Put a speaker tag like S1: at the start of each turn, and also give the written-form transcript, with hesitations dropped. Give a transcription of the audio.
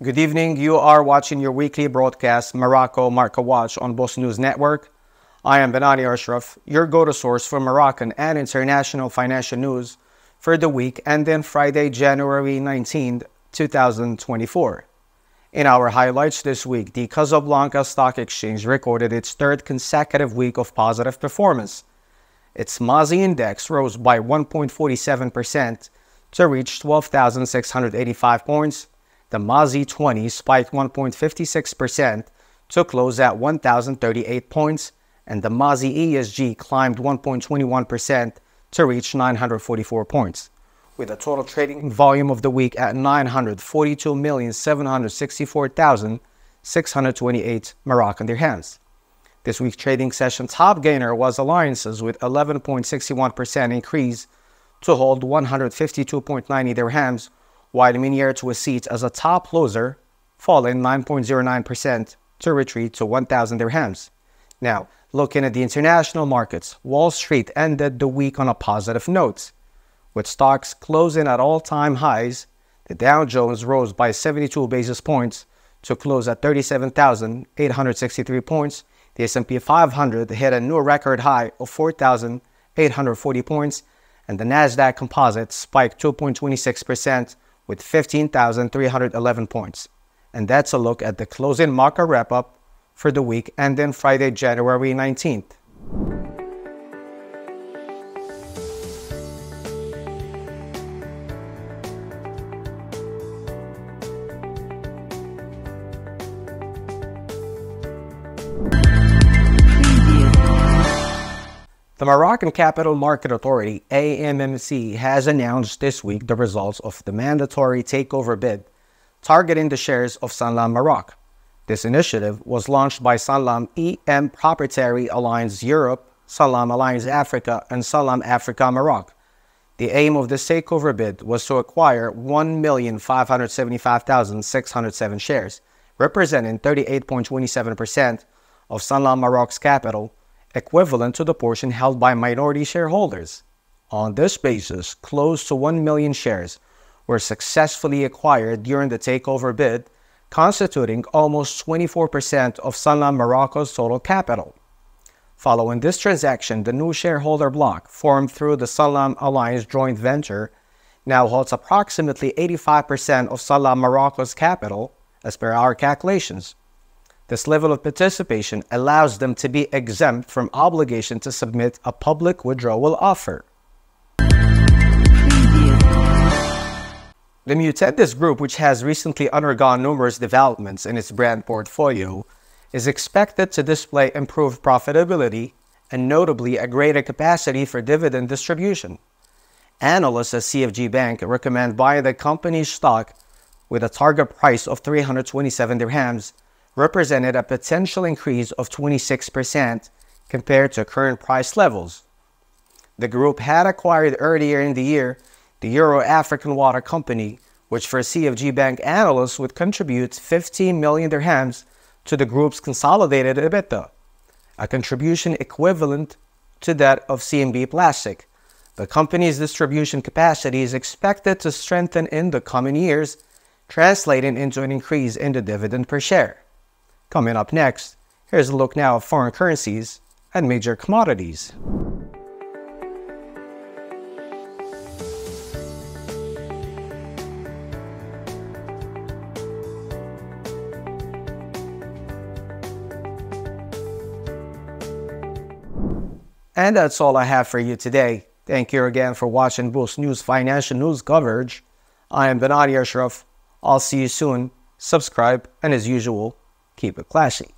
S1: Good evening. You are watching your weekly broadcast, Morocco Market Watch on Bourse News Network. I am Benani Ashraf, your go-to source for Moroccan and international financial news for the week ending Friday, January 19, 2024. In our highlights this week, the Casablanca Stock Exchange recorded its third consecutive week of positive performance. Its MASI index rose by 1.47% to reach 12,685 points. The MASI 20 spiked 1.56% to close at 1,038 points, and the MASI ESG climbed 1.21% to reach 944 points, with a total trading volume of the week at 942,764,628 Moroccan dirhams. This week's trading session top gainer was Alliances with 11.61% increase to hold 152.90 dirhams, while Devenir to a seat as a top loser, falling 9.09% to retreat to 1,000 dirhams. Now, looking at the international markets, Wall Street ended the week on a positive note. With stocks closing at all-time highs, the Dow Jones rose by 72 basis points to close at 37,863 points. The S&P 500 hit a new record high of 4,840 points, and the Nasdaq Composite spiked 2.26% with 15,311 points. And that's a look at the closing market wrap-up for the week ending Friday, January 19th. The Moroccan Capital Market Authority, AMMC, has announced this week the results of the mandatory takeover bid targeting the shares of Sanlam Morocco. This initiative was launched by Sanlam EM Proprietary Alliance Europe, Sanlam Alliance Africa, and Sanlam Africa Morocco. The aim of this takeover bid was to acquire 1,575,607 shares, representing 38.27% of Sanlam Morocco's capital, equivalent to the portion held by minority shareholders. On this basis, close to 1 million shares were successfully acquired during the takeover bid, constituting almost 24% of Sanlam Morocco's total capital. Following this transaction, the new shareholder bloc, formed through the Sanlam Alliance joint venture, now holds approximately 85% of Sanlam Morocco's capital, as per our calculations. This level of participation allows them to be exempt from obligation to submit a public withdrawal offer. The Mutandis group, which has recently undergone numerous developments in its brand portfolio, is expected to display improved profitability and notably a greater capacity for dividend distribution. Analysts at CFG Bank recommend buying the company's stock with a target price of 327 dirhams, represented a potential increase of 26% compared to current price levels. The group had acquired earlier in the year the Euro-African Water Company, which for CFG Bank analysts would contribute 15 million dirhams to the group's consolidated EBITDA, a contribution equivalent to that of CMB Plastic. The company's distribution capacity is expected to strengthen in the coming years, translating into an increase in the dividend per share. Coming up next, here's a look now at foreign currencies and major commodities. And that's all I have for you today. Thank you again for watching Bourse News Financial News coverage. I am Benani Ashraf. I'll see you soon. Subscribe, and as usual, keep it classy.